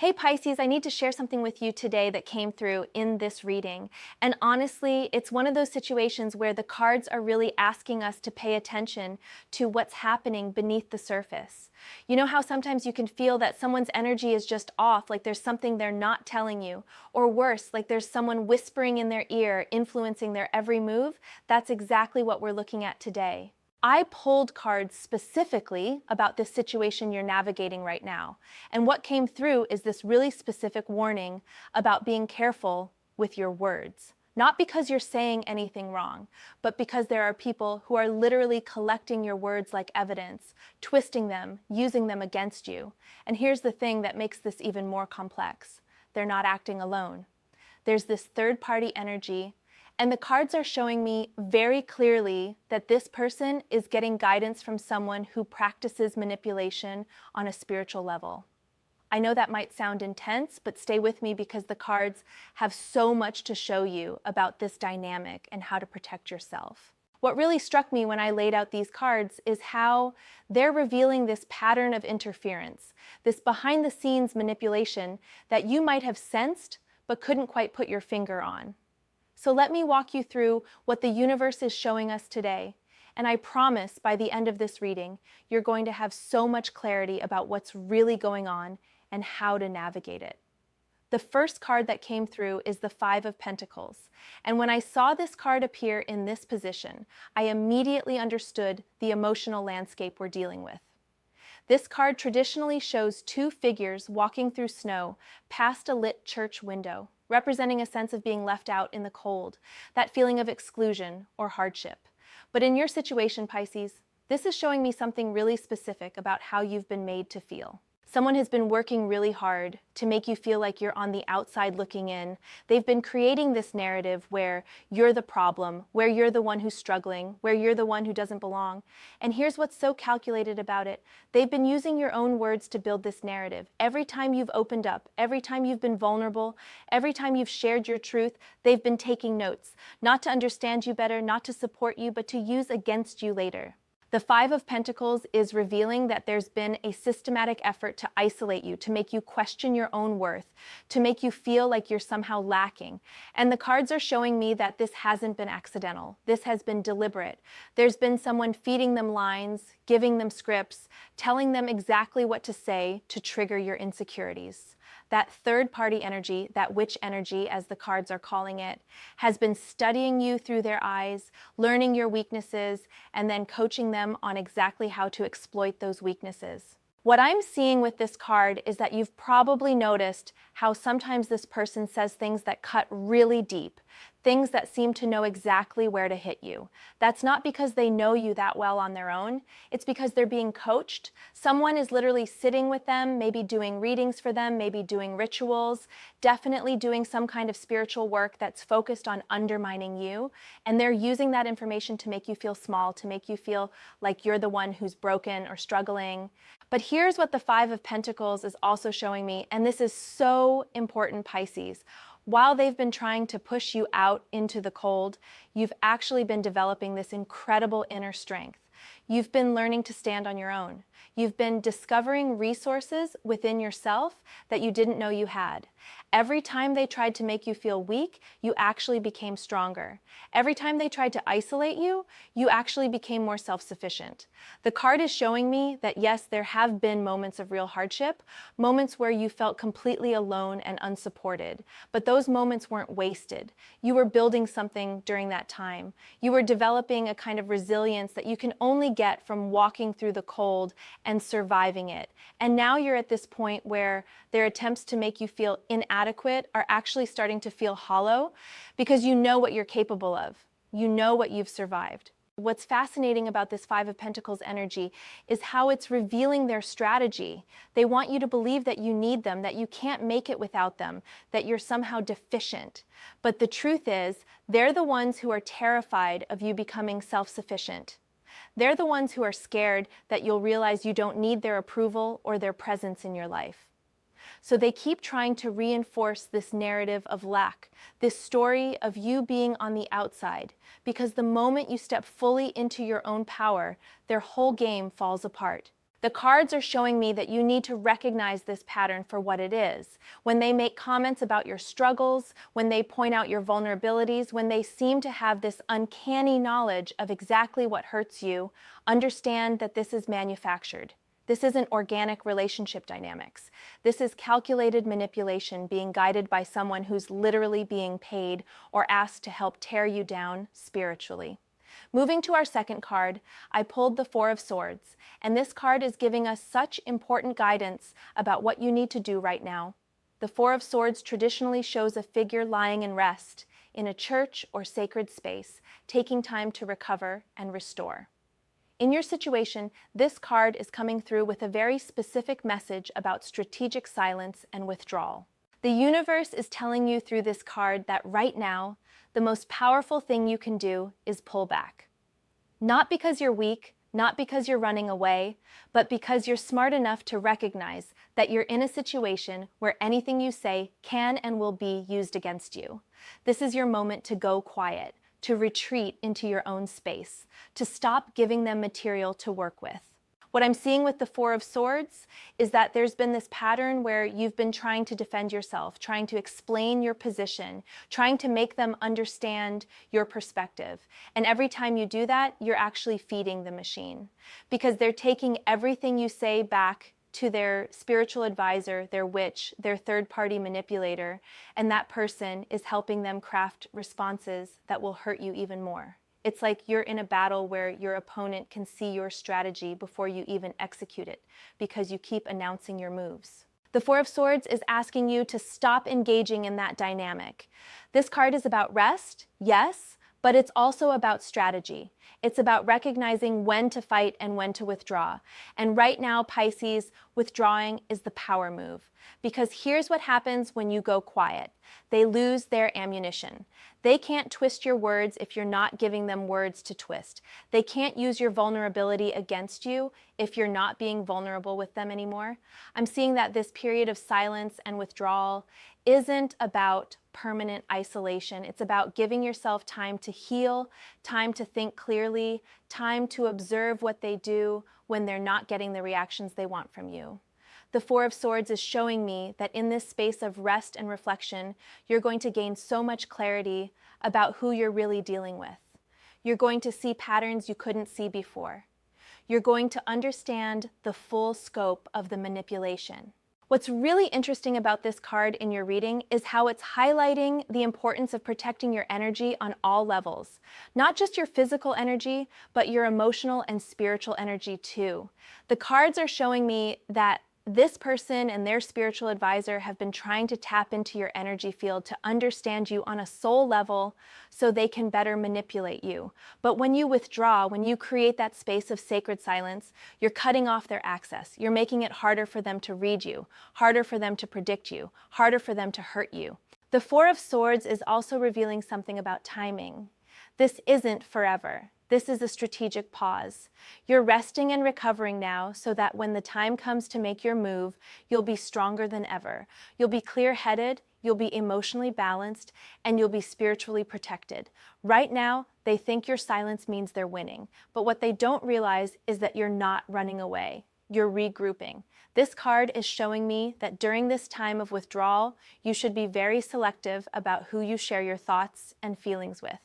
Hey Pisces, I need to share something with you today that came through in this reading. And honestly, it's one of those situations where the cards are really asking us to pay attention to what's happening beneath the surface. You know how sometimes you can feel that someone's energy is just off, like there's something they're not telling you, or worse, like there's someone whispering in their ear, influencing their every move? That's exactly what we're looking at today. I pulled cards specifically about this situation you're navigating right now. And what came through is this really specific warning about being careful with your words. Not because you're saying anything wrong, but because there are people who are literally collecting your words like evidence, twisting them, using them against you. And here's the thing that makes this even more complex. They're not acting alone. There's this third-party energy. And the cards are showing me very clearly that this person is getting guidance from someone who practices manipulation on a spiritual level. I know that might sound intense, but stay with me because the cards have so much to show you about this dynamic and how to protect yourself. What really struck me when I laid out these cards is how they're revealing this pattern of interference, this behind-the-scenes manipulation that you might have sensed but couldn't quite put your finger on. So let me walk you through what the universe is showing us today. And I promise by the end of this reading, you're going to have so much clarity about what's really going on and how to navigate it. The first card that came through is the Five of Pentacles. And when I saw this card appear in this position, I immediately understood the emotional landscape we're dealing with. This card traditionally shows two figures walking through snow past a lit church window, representing a sense of being left out in the cold, that feeling of exclusion or hardship. But in your situation, Pisces, this is showing me something really specific about how you've been made to feel. Someone has been working really hard to make you feel like you're on the outside looking in. They've been creating this narrative where you're the problem, where you're the one who's struggling, where you're the one who doesn't belong. And here's what's so calculated about it. They've been using your own words to build this narrative. Every time you've opened up, every time you've been vulnerable, every time you've shared your truth, they've been taking notes, not to understand you better, not to support you, but to use against you later. The Five of Pentacles is revealing that there's been a systematic effort to isolate you, to make you question your own worth, to make you feel like you're somehow lacking. And the cards are showing me that this hasn't been accidental. This has been deliberate. There's been someone feeding them lines, giving them scripts, telling them exactly what to say to trigger your insecurities. That third-party energy, that witch energy, as the cards are calling it, has been studying you through their eyes, learning your weaknesses, and then coaching them on exactly how to exploit those weaknesses. What I'm seeing with this card is that you've probably noticed how sometimes this person says things that cut really deep, things that seem to know exactly where to hit you. That's not because they know you that well on their own. It's because they're being coached. Someone is literally sitting with them, maybe doing readings for them, maybe doing rituals, definitely doing some kind of spiritual work that's focused on undermining you. And they're using that information to make you feel small, to make you feel like you're the one who's broken or struggling. But here's what the Five of Pentacles is also showing me, and this is so important, Pisces. While they've been trying to push you out into the cold, you've actually been developing this incredible inner strength. You've been learning to stand on your own. You've been discovering resources within yourself that you didn't know you had. Every time they tried to make you feel weak, you actually became stronger. Every time they tried to isolate you, you actually became more self-sufficient. The card is showing me that yes, there have been moments of real hardship, moments where you felt completely alone and unsupported, but those moments weren't wasted. You were building something during that time. You were developing a kind of resilience that you can only get from walking through the cold and surviving it. And now you're at this point where their attempts to make you feel inadequate are actually starting to feel hollow because you know what you're capable of. You know what you've survived. What's fascinating about this Five of Pentacles energy is how it's revealing their strategy. They want you to believe that you need them, that you can't make it without them, that you're somehow deficient. But the truth is, they're the ones who are terrified of you becoming self-sufficient. They're the ones who are scared that you'll realize you don't need their approval or their presence in your life. So they keep trying to reinforce this narrative of lack, this story of you being on the outside, because the moment you step fully into your own power, their whole game falls apart. The cards are showing me that you need to recognize this pattern for what it is. When they make comments about your struggles, when they point out your vulnerabilities, when they seem to have this uncanny knowledge of exactly what hurts you, understand that this is manufactured. This isn't organic relationship dynamics. This is calculated manipulation being guided by someone who's literally being paid or asked to help tear you down spiritually. Moving to our second card, I pulled the Four of Swords, and this card is giving us such important guidance about what you need to do right now. The Four of Swords traditionally shows a figure lying in rest in a church or sacred space, taking time to recover and restore. In your situation, this card is coming through with a very specific message about strategic silence and withdrawal. The universe is telling you through this card that right now, the most powerful thing you can do is pull back. Not because you're weak, not because you're running away, but because you're smart enough to recognize that you're in a situation where anything you say can and will be used against you. This is your moment to go quiet, to retreat into your own space, to stop giving them material to work with. What I'm seeing with the Four of Swords is that there's been this pattern where you've been trying to defend yourself, trying to explain your position, trying to make them understand your perspective. And every time you do that, you're actually feeding the machine, because they're taking everything you say back to their spiritual advisor, their witch, their third-party manipulator, and that person is helping them craft responses that will hurt you even more. It's like you're in a battle where your opponent can see your strategy before you even execute it, because you keep announcing your moves. The Four of Swords is asking you to stop engaging in that dynamic. This card is about rest, yes, but it's also about strategy. It's about recognizing when to fight and when to withdraw. And right now, Pisces, withdrawing is the power move. Because here's what happens when you go quiet. They lose their ammunition. They can't twist your words if you're not giving them words to twist. They can't use your vulnerability against you if you're not being vulnerable with them anymore. I'm seeing that this period of silence and withdrawal isn't about permanent isolation. It's about giving yourself time to heal, time to think clearly, time to observe what they do when they're not getting the reactions they want from you. The Four of Swords is showing me that in this space of rest and reflection, you're going to gain so much clarity about who you're really dealing with. You're going to see patterns you couldn't see before. You're going to understand the full scope of the manipulation. What's really interesting about this card in your reading is how it's highlighting the importance of protecting your energy on all levels. Not just your physical energy, but your emotional and spiritual energy too. The cards are showing me that this person and their spiritual advisor have been trying to tap into your energy field to understand you on a soul level so they can better manipulate you. But when you withdraw, when you create that space of sacred silence, you're cutting off their access. You're making it harder for them to read you, harder for them to predict you, harder for them to hurt you. The Four of Swords is also revealing something about timing. This isn't forever. This is a strategic pause. You're resting and recovering now so that when the time comes to make your move, you'll be stronger than ever. You'll be clear-headed, you'll be emotionally balanced, and you'll be spiritually protected. Right now, they think your silence means they're winning, but what they don't realize is that you're not running away. You're regrouping. This card is showing me that during this time of withdrawal, you should be very selective about who you share your thoughts and feelings with.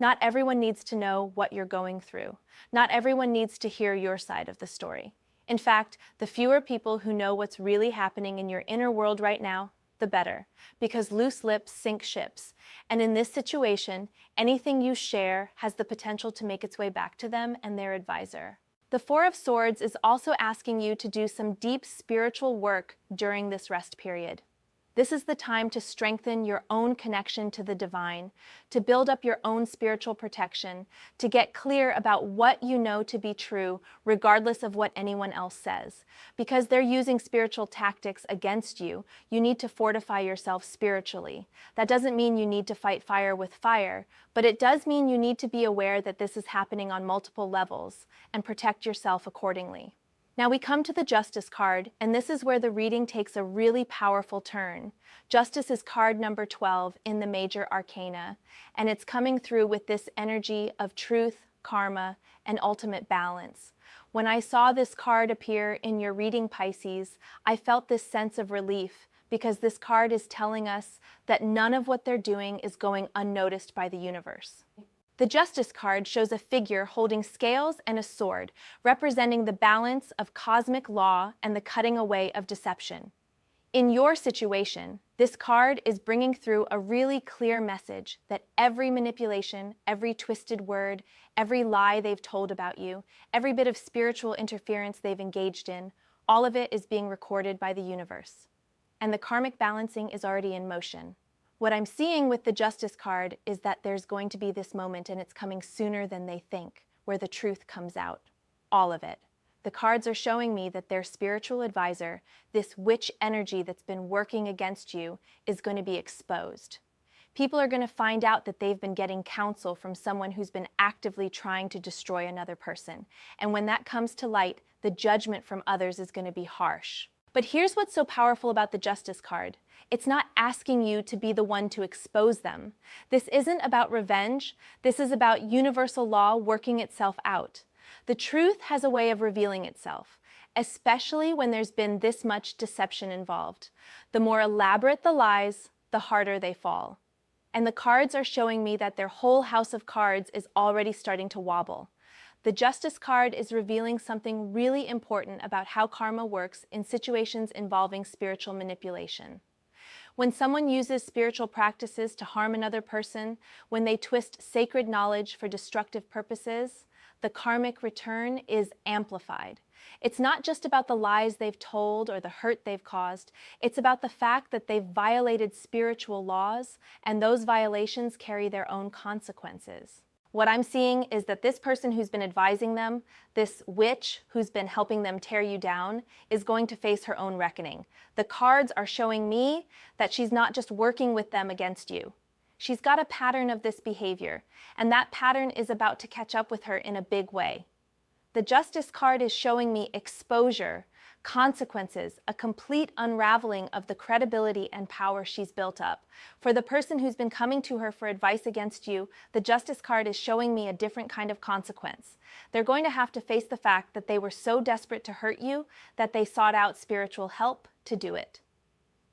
Not everyone needs to know what you're going through. Not everyone needs to hear your side of the story. In fact, the fewer people who know what's really happening in your inner world right now, the better, because loose lips sink ships. And in this situation, anything you share has the potential to make its way back to them and their advisor. The Four of Swords is also asking you to do some deep spiritual work during this rest period. This is the time to strengthen your own connection to the divine, to build up your own spiritual protection, to get clear about what you know to be true, regardless of what anyone else says. Because they're using spiritual tactics against you, you need to fortify yourself spiritually. That doesn't mean you need to fight fire with fire, but it does mean you need to be aware that this is happening on multiple levels and protect yourself accordingly. Now we come to the Justice card, and this is where the reading takes a really powerful turn. Justice is card number 12 in the major arcana, and it's coming through with this energy of truth, karma, and ultimate balance. When I saw this card appear in your reading, Pisces, I felt this sense of relief because this card is telling us that none of what they're doing is going unnoticed by the universe. The Justice card shows a figure holding scales and a sword, representing the balance of cosmic law and the cutting away of deception. In your situation, this card is bringing through a really clear message that every manipulation, every twisted word, every lie they've told about you, every bit of spiritual interference they've engaged in, all of it is being recorded by the universe. And the karmic balancing is already in motion. What I'm seeing with the Justice card is that there's going to be this moment, and it's coming sooner than they think, where the truth comes out. All of it. The cards are showing me that their spiritual advisor, this witch energy that's been working against you, is going to be exposed. People are going to find out that they've been getting counsel from someone who's been actively trying to destroy another person. And when that comes to light, the judgment from others is going to be harsh. But here's what's so powerful about the Justice card. It's not asking you to be the one to expose them. This isn't about revenge. This is about universal law working itself out. The truth has a way of revealing itself, especially when there's been this much deception involved. The more elaborate the lies, the harder they fall. And the cards are showing me that their whole house of cards is already starting to wobble. The Justice card is revealing something really important about how karma works in situations involving spiritual manipulation. When someone uses spiritual practices to harm another person, when they twist sacred knowledge for destructive purposes, the karmic return is amplified. It's not just about the lies they've told or the hurt they've caused. It's about the fact that they've violated spiritual laws, and those violations carry their own consequences. What I'm seeing is that this person who's been advising them, this witch who's been helping them tear you down, is going to face her own reckoning. The cards are showing me that she's not just working with them against you. She's got a pattern of this behavior, and that pattern is about to catch up with her in a big way. The Justice card is showing me exposure, consequences, a complete unraveling of the credibility and power she's built up. For the person who's been coming to her for advice against you, the Justice card is showing me a different kind of consequence. They're going to have to face the fact that they were so desperate to hurt you that they sought out spiritual help to do it.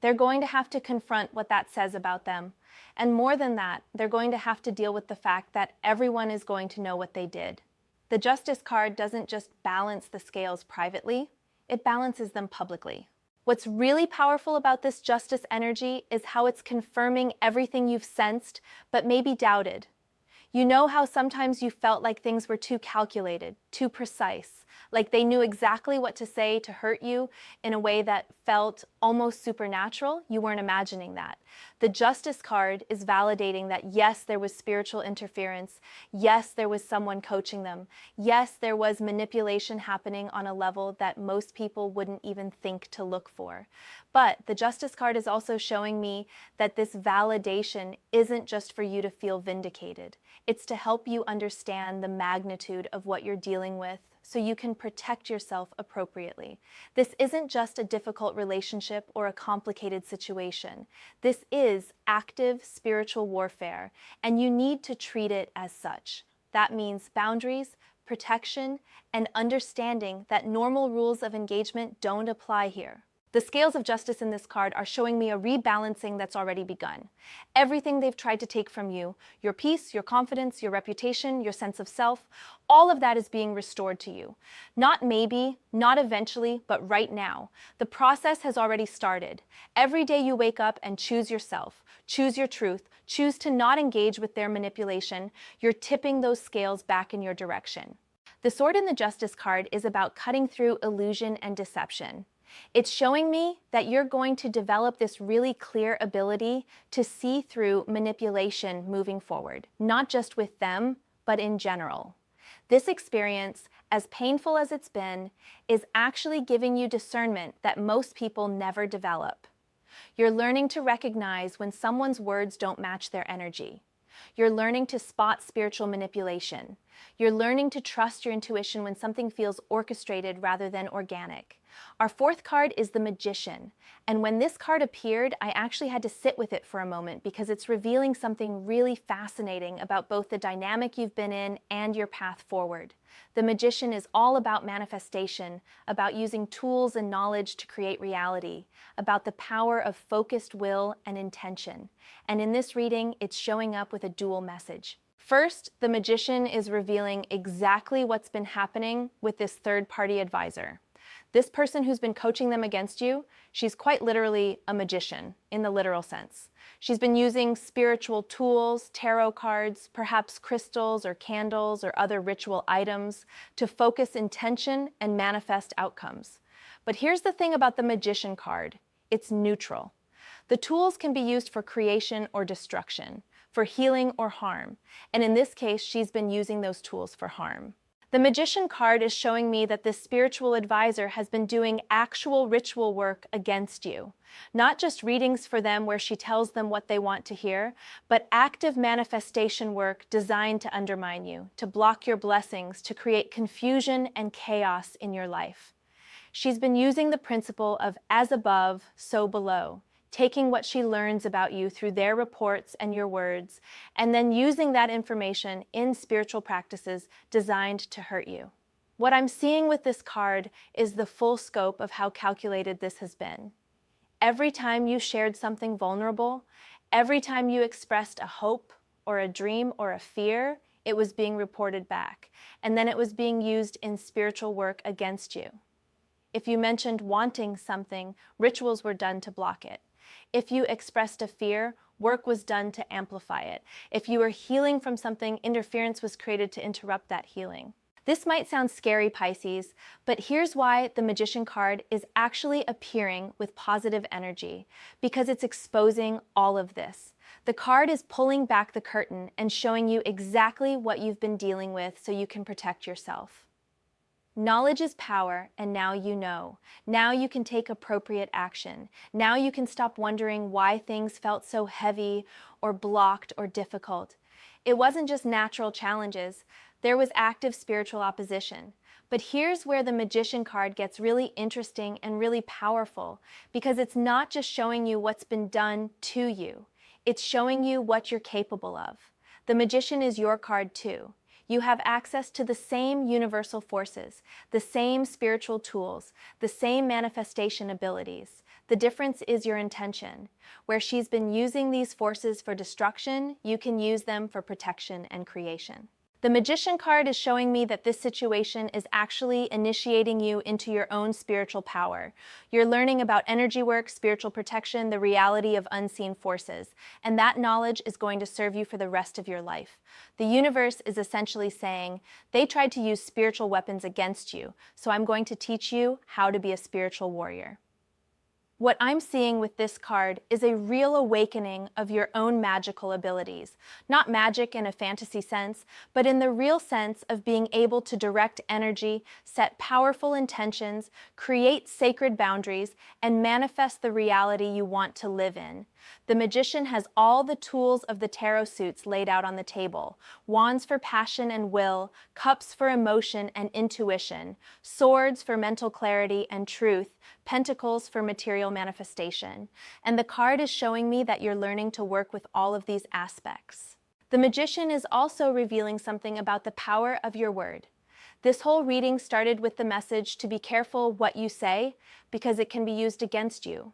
They're going to have to confront what that says about them. And more than that, they're going to have to deal with the fact that everyone is going to know what they did. The Justice card doesn't just balance the scales privately, it balances them publicly. What's really powerful about this Justice energy is how it's confirming everything you've sensed, but maybe doubted. You know how sometimes you felt like things were too calculated, too precise, like they knew exactly what to say to hurt you in a way that felt almost supernatural? You weren't imagining that. The Justice card is validating that yes, there was spiritual interference. Yes, there was someone coaching them. Yes, there was manipulation happening on a level that most people wouldn't even think to look for. But the Justice card is also showing me that this validation isn't just for you to feel vindicated. It's to help you understand the magnitude of what you're dealing with so you can protect yourself appropriately. This isn't just a difficult relationship or a complicated situation. This is active spiritual warfare, and you need to treat it as such. That means boundaries, protection, and understanding that normal rules of engagement don't apply here. The scales of justice in this card are showing me a rebalancing that's already begun. Everything they've tried to take from you, your peace, your confidence, your reputation, your sense of self, all of that is being restored to you. Not maybe, not eventually, but right now. The process has already started. Every day you wake up and choose yourself, choose your truth, choose to not engage with their manipulation, you're tipping those scales back in your direction. The sword in the Justice card is about cutting through illusion and deception. It's showing me that you're going to develop this really clear ability to see through manipulation moving forward, not just with them, but in general. This experience, as painful as it's been, is actually giving you discernment that most people never develop. You're learning to recognize when someone's words don't match their energy. You're learning to spot spiritual manipulation. You're learning to trust your intuition when something feels orchestrated rather than organic. Our fourth card is the Magician. And when this card appeared, I actually had to sit with it for a moment because it's revealing something really fascinating about both the dynamic you've been in and your path forward. The Magician is all about manifestation, about using tools and knowledge to create reality, about the power of focused will and intention. And in this reading, it's showing up with a dual message. First, the Magician is revealing exactly what's been happening with this third-party advisor. This person who's been coaching them against you, she's quite literally a magician in the literal sense. She's been using spiritual tools, tarot cards, perhaps crystals or candles or other ritual items to focus intention and manifest outcomes. But here's the thing about the Magician card. It's neutral. The tools can be used for creation or destruction, for healing or harm, and in this case, she's been using those tools for harm. The Magician card is showing me that this spiritual advisor has been doing actual ritual work against you. Not just readings for them where she tells them what they want to hear, but active manifestation work designed to undermine you, to block your blessings, to create confusion and chaos in your life. She's been using the principle of as above, so below, taking what she learns about you through their reports and your words, and then using that information in spiritual practices designed to hurt you. What I'm seeing with this card is the full scope of how calculated this has been. Every time you shared something vulnerable, every time you expressed a hope or a dream or a fear, it was being reported back, and then it was being used in spiritual work against you. If you mentioned wanting something, rituals were done to block it. If you expressed a fear, work was done to amplify it. If you were healing from something, interference was created to interrupt that healing. This might sound scary, Pisces, but here's why the Magician card is actually appearing with positive energy, because it's exposing all of this. The card is pulling back the curtain and showing you exactly what you've been dealing with so you can protect yourself. Knowledge is power, and now you know. Now you can take appropriate action. Now you can stop wondering why things felt so heavy or blocked or difficult. It wasn't just natural challenges. There was active spiritual opposition. But here's where the Magician card gets really interesting and really powerful, because it's not just showing you what's been done to you. It's showing you what you're capable of. The Magician is your card too. You have access to the same universal forces, the same spiritual tools, the same manifestation abilities. The difference is your intention. Where she's been using these forces for destruction, you can use them for protection and creation. The Magician card is showing me that this situation is actually initiating you into your own spiritual power. You're learning about energy work, spiritual protection, the reality of unseen forces, and that knowledge is going to serve you for the rest of your life. The universe is essentially saying, they tried to use spiritual weapons against you, so I'm going to teach you how to be a spiritual warrior. What I'm seeing with this card is a real awakening of your own magical abilities. Not magic in a fantasy sense, but in the real sense of being able to direct energy, set powerful intentions, create sacred boundaries, and manifest the reality you want to live in. The Magician has all the tools of the tarot suits laid out on the table. Wands for passion and will, cups for emotion and intuition, swords for mental clarity and truth, pentacles for material manifestation. And the card is showing me that you're learning to work with all of these aspects. The Magician is also revealing something about the power of your word. This whole reading started with the message to be careful what you say, because it can be used against you.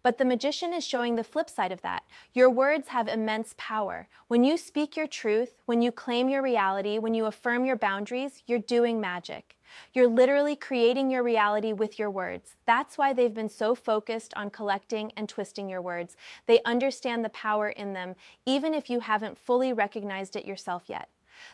But the Magician is showing the flip side of that. Your words have immense power. When you speak your truth, when you claim your reality, when you affirm your boundaries, you're doing magic. You're literally creating your reality with your words. That's why they've been so focused on collecting and twisting your words. They understand the power in them, even if you haven't fully recognized it yourself yet.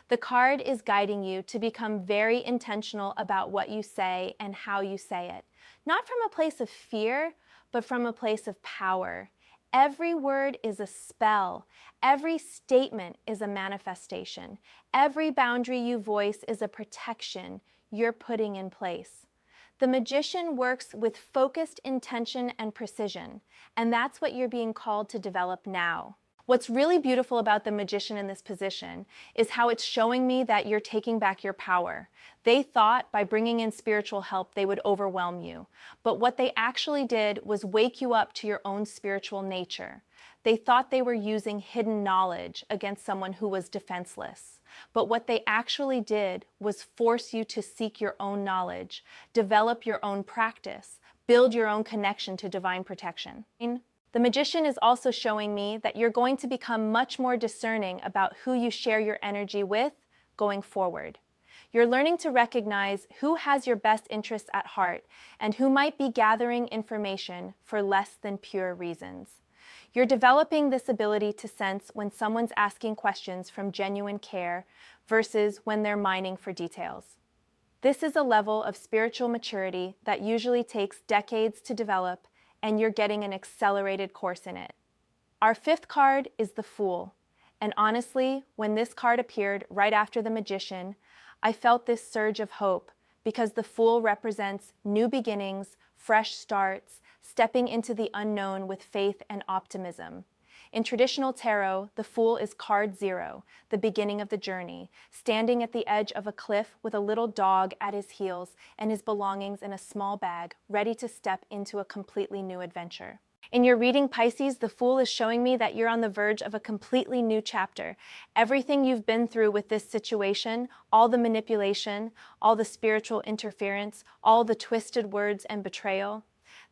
The card is guiding you to become very intentional about what you say and how you say it. Not from a place of fear, but from a place of power. Every word is a spell. Every statement is a manifestation. Every boundary you voice is a protection you're putting in place. The Magician works with focused intention and precision, and that's what you're being called to develop now. What's really beautiful about the Magician in this position is how it's showing me that you're taking back your power. They thought by bringing in spiritual help they would overwhelm you, but what they actually did was wake you up to your own spiritual nature. They thought they were using hidden knowledge against someone who was defenseless, but what they actually did was force you to seek your own knowledge, develop your own practice, build your own connection to divine protection. The Magician is also showing me that you're going to become much more discerning about who you share your energy with going forward. You're learning to recognize who has your best interests at heart and who might be gathering information for less than pure reasons. You're developing this ability to sense when someone's asking questions from genuine care versus when they're mining for details. This is a level of spiritual maturity that usually takes decades to develop, and you're getting an accelerated course in it. Our fifth card is the Fool, and honestly, when this card appeared right after the Magician, I felt this surge of hope because the Fool represents new beginnings, fresh starts, stepping into the unknown with faith and optimism. In traditional tarot, the Fool is card 0, the beginning of the journey, standing at the edge of a cliff with a little dog at his heels and his belongings in a small bag, ready to step into a completely new adventure. In your reading, Pisces, the Fool is showing me that you're on the verge of a completely new chapter. Everything you've been through with this situation, all the manipulation, all the spiritual interference, all the twisted words and betrayal,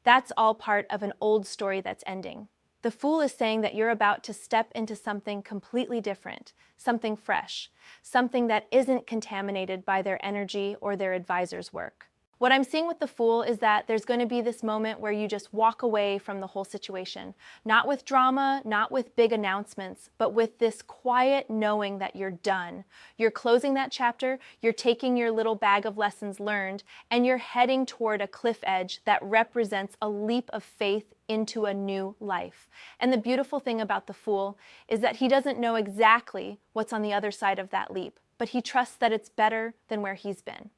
that's all part of an old story that's ending. The Fool is saying that you're about to step into something completely different, something fresh, something that isn't contaminated by their energy or their advisor's work. What I'm seeing with the Fool is that there's going to be this moment where you just walk away from the whole situation. Not with drama, not with big announcements, but with this quiet knowing that you're done. You're closing that chapter, you're taking your little bag of lessons learned, and you're heading toward a cliff edge that represents a leap of faith into a new life. And the beautiful thing about the Fool is that he doesn't know exactly what's on the other side of that leap, but he trusts that it's better than where he's been.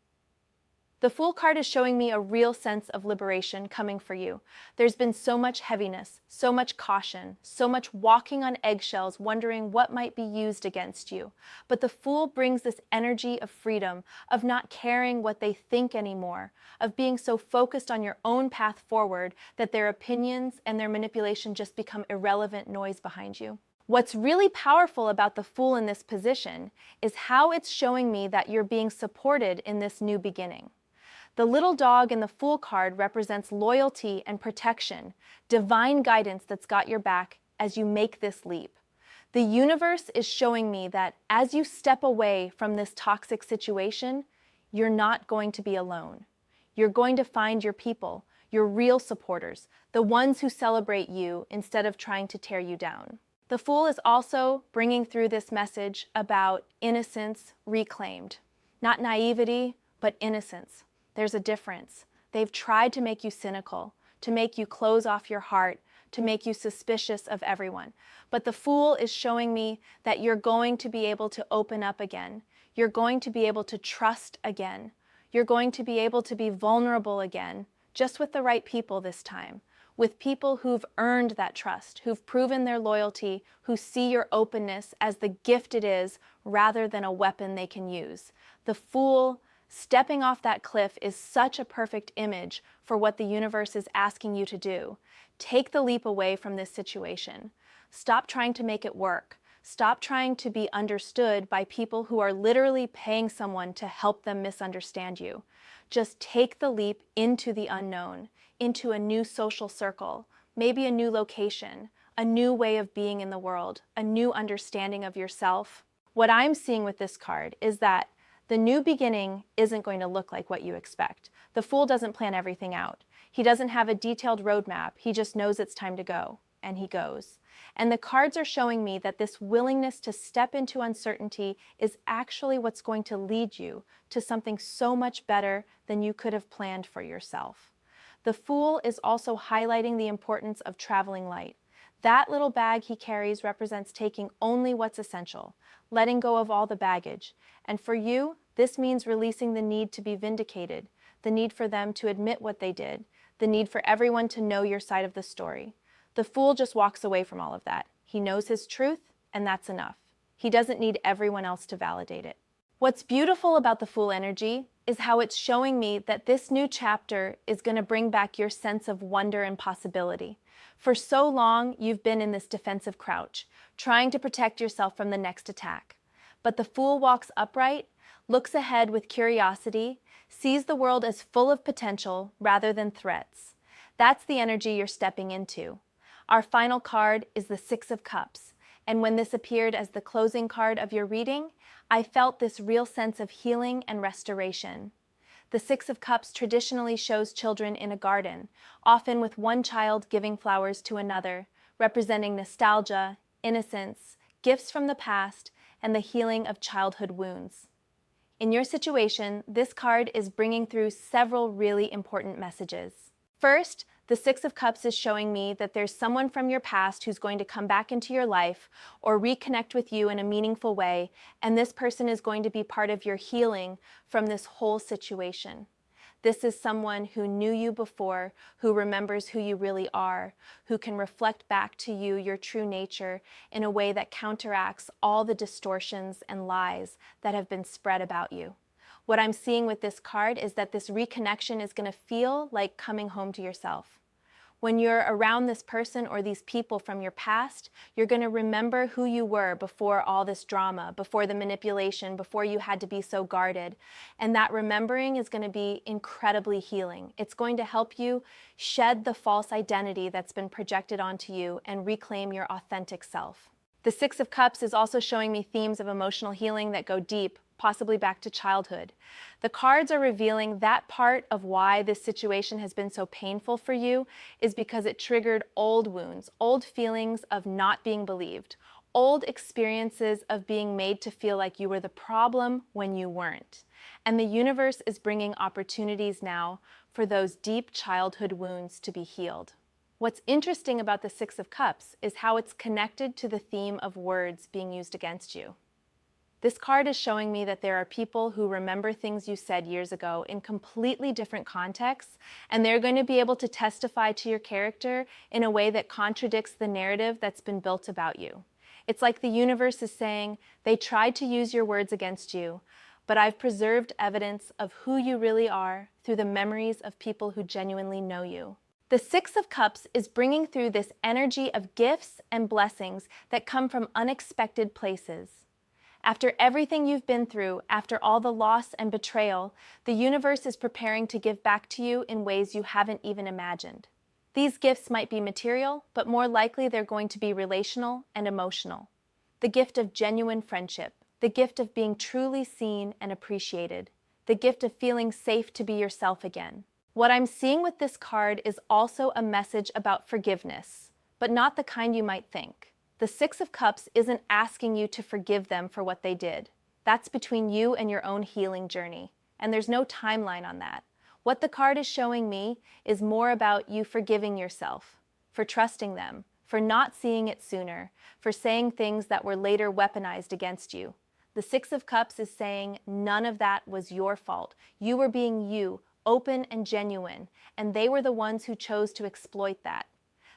The Fool card is showing me a real sense of liberation coming for you. There's been so much heaviness, so much caution, so much walking on eggshells, wondering what might be used against you. But the Fool brings this energy of freedom, of not caring what they think anymore, of being so focused on your own path forward that their opinions and their manipulation just become irrelevant noise behind you. What's really powerful about the Fool in this position is how it's showing me that you're being supported in this new beginning. The little dog in the Fool card represents loyalty and protection, divine guidance that's got your back as you make this leap. The universe is showing me that as you step away from this toxic situation, you're not going to be alone. You're going to find your people, your real supporters, the ones who celebrate you instead of trying to tear you down. The Fool is also bringing through this message about innocence reclaimed. Not naivety, but innocence. There's a difference. They've tried to make you cynical, to make you close off your heart, to make you suspicious of everyone. But the Fool is showing me that you're going to be able to open up again. You're going to be able to trust again. You're going to be able to be vulnerable again, just with the right people this time, with people who've earned that trust, who've proven their loyalty, who see your openness as the gift it is rather than a weapon they can use. The Fool stepping off that cliff is such a perfect image for what the universe is asking you to do. Take the leap away from this situation. Stop trying to make it work. Stop trying to be understood by people who are literally paying someone to help them misunderstand you. Just take the leap into the unknown, into a new social circle, maybe a new location, a new way of being in the world, a new understanding of yourself. What I'm seeing with this card is that the new beginning isn't going to look like what you expect. The Fool doesn't plan everything out. He doesn't have a detailed roadmap. He just knows it's time to go, and he goes. And the cards are showing me that this willingness to step into uncertainty is actually what's going to lead you to something so much better than you could have planned for yourself. The Fool is also highlighting the importance of traveling light. That little bag he carries represents taking only what's essential, letting go of all the baggage. And for you, this means releasing the need to be vindicated, the need for them to admit what they did, the need for everyone to know your side of the story. The Fool just walks away from all of that. He knows his truth, and that's enough. He doesn't need everyone else to validate it. What's beautiful about the Fool energy is how it's showing me that this new chapter is going to bring back your sense of wonder and possibility. For so long, you've been in this defensive crouch, trying to protect yourself from the next attack. But the Fool walks upright, looks ahead with curiosity, sees the world as full of potential rather than threats. That's the energy you're stepping into. Our final card is the Six of Cups, and when this appeared as the closing card of your reading, I felt this real sense of healing and restoration. The Six of Cups traditionally shows children in a garden, often with one child giving flowers to another, representing nostalgia, innocence, gifts from the past, and the healing of childhood wounds. In your situation, this card is bringing through several really important messages. First, the Six of Cups is showing me that there's someone from your past who's going to come back into your life or reconnect with you in a meaningful way, and this person is going to be part of your healing from this whole situation. This is someone who knew you before, who remembers who you really are, who can reflect back to you your true nature in a way that counteracts all the distortions and lies that have been spread about you. What I'm seeing with this card is that this reconnection is going to feel like coming home to yourself. When you're around this person or these people from your past, you're going to remember who you were before all this drama, before the manipulation, before you had to be so guarded. And that remembering is going to be incredibly healing. It's going to help you shed the false identity that's been projected onto you and reclaim your authentic self. The Six of Cups is also showing me themes of emotional healing that go deep, possibly back to childhood. The cards are revealing that part of why this situation has been so painful for you is because it triggered old wounds, old feelings of not being believed, old experiences of being made to feel like you were the problem when you weren't. And the universe is bringing opportunities now for those deep childhood wounds to be healed. What's interesting about the Six of Cups is how it's connected to the theme of words being used against you. This card is showing me that there are people who remember things you said years ago in completely different contexts, and they're going to be able to testify to your character in a way that contradicts the narrative that's been built about you. It's like the universe is saying, they tried to use your words against you, but I've preserved evidence of who you really are through the memories of people who genuinely know you. The Six of Cups is bringing through this energy of gifts and blessings that come from unexpected places. After everything you've been through, after all the loss and betrayal, the universe is preparing to give back to you in ways you haven't even imagined. These gifts might be material, but more likely they're going to be relational and emotional. The gift of genuine friendship, the gift of being truly seen and appreciated, the gift of feeling safe to be yourself again. What I'm seeing with this card is also a message about forgiveness, but not the kind you might think. The Six of Cups isn't asking you to forgive them for what they did. That's between you and your own healing journey, and there's no timeline on that. What the card is showing me is more about you forgiving yourself, for trusting them, for not seeing it sooner, for saying things that were later weaponized against you. The Six of Cups is saying none of that was your fault. You were being you, open and genuine, and they were the ones who chose to exploit that.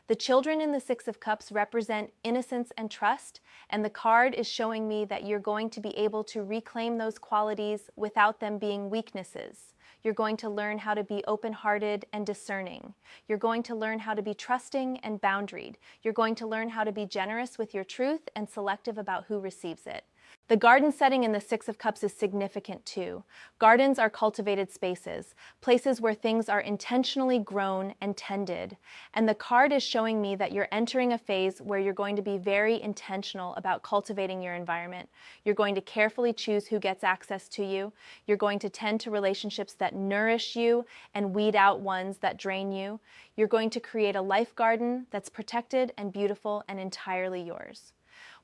The children in the Six of Cups represent innocence and trust, and the card is showing me that you're going to be able to reclaim those qualities without them being weaknesses. You're going to learn how to be open-hearted and discerning. You're going to learn how to be trusting and boundaried. You're going to learn how to be generous with your truth and selective about who receives it. The garden setting in the Six of Cups is significant too. Gardens are cultivated spaces, places where things are intentionally grown and tended. And the card is showing me that you're entering a phase where you're going to be very intentional about cultivating your environment. You're going to carefully choose who gets access to you. You're going to tend to relationships that nourish you and weed out ones that drain you. You're going to create a life garden that's protected and beautiful and entirely yours.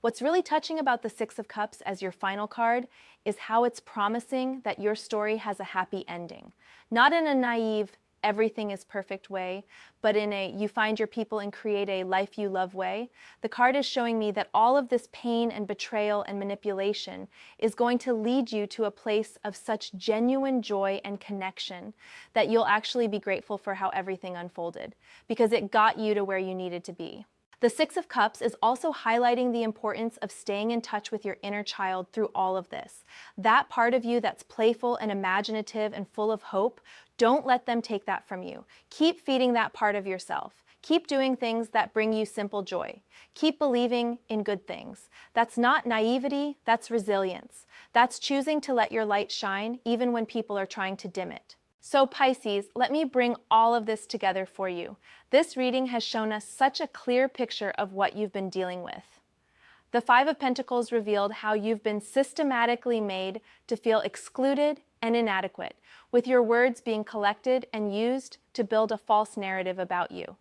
What's really touching about the Six of Cups as your final card is how it's promising that your story has a happy ending. Not in a naive, everything is perfect way, but in a you find your people and create a life you love way. The card is showing me that all of this pain and betrayal and manipulation is going to lead you to a place of such genuine joy and connection that you'll actually be grateful for how everything unfolded, because it got you to where you needed to be. The Six of Cups is also highlighting the importance of staying in touch with your inner child through all of this. That part of you that's playful and imaginative and full of hope, don't let them take that from you. Keep feeding that part of yourself. Keep doing things that bring you simple joy. Keep believing in good things. That's not naivety, that's resilience. That's choosing to let your light shine even when people are trying to dim it. So Pisces, let me bring all of this together for you. This reading has shown us such a clear picture of what you've been dealing with. The Five of Pentacles revealed how you've been systematically made to feel excluded and inadequate, with your words being collected and used to build a false narrative about you.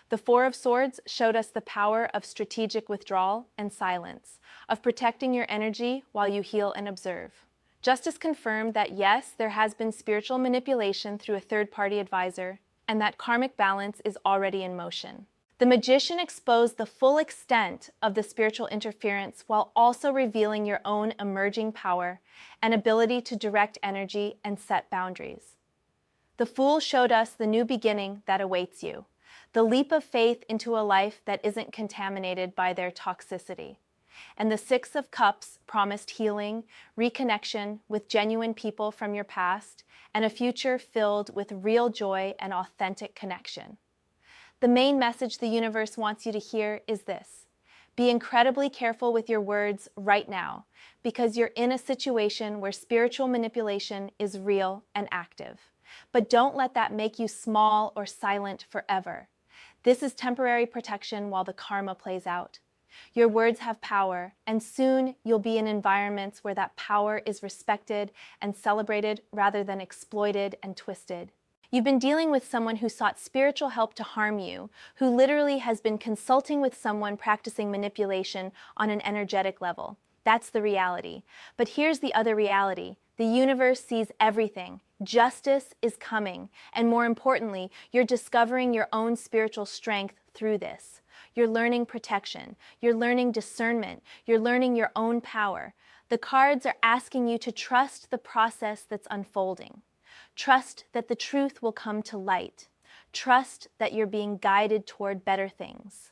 The Four of Swords showed us the power of strategic withdrawal and silence, of protecting your energy while you heal and observe. Justice confirmed that yes, there has been spiritual manipulation through a third-party advisor, and that karmic balance is already in motion. The Magician exposed the full extent of the spiritual interference while also revealing your own emerging power and ability to direct energy and set boundaries. The Fool showed us the new beginning that awaits you, the leap of faith into a life that isn't contaminated by their toxicity. And the Six of Cups promised healing, reconnection with genuine people from your past, and a future filled with real joy and authentic connection. The main message the universe wants you to hear is this: be incredibly careful with your words right now, because you're in a situation where spiritual manipulation is real and active. But don't let that make you small or silent forever. This is temporary protection while the karma plays out. Your words have power, and soon you'll be in environments where that power is respected and celebrated rather than exploited and twisted. You've been dealing with someone who sought spiritual help to harm you, who literally has been consulting with someone practicing manipulation on an energetic level. That's the reality. But here's the other reality. The universe sees everything. Justice is coming. And more importantly, you're discovering your own spiritual strength through this. You're learning protection. You're learning discernment. You're learning your own power. The cards are asking you to trust the process that's unfolding. Trust that the truth will come to light. Trust that you're being guided toward better things.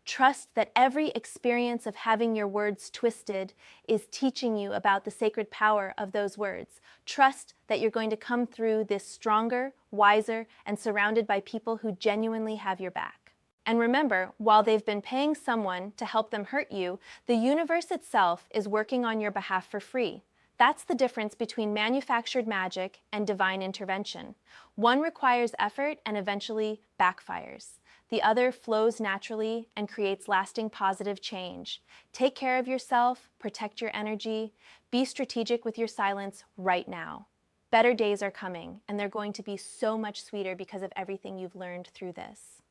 Trust that every experience of having your words twisted is teaching you about the sacred power of those words. Trust that you're going to come through this stronger, wiser, and surrounded by people who genuinely have your back. And remember, while they've been paying someone to help them hurt you, the universe itself is working on your behalf for free. That's the difference between manufactured magic and divine intervention. One requires effort and eventually backfires. The other flows naturally and creates lasting positive change. Take care of yourself, protect your energy, be strategic with your silence right now. Better days are coming, and they're going to be so much sweeter because of everything you've learned through this.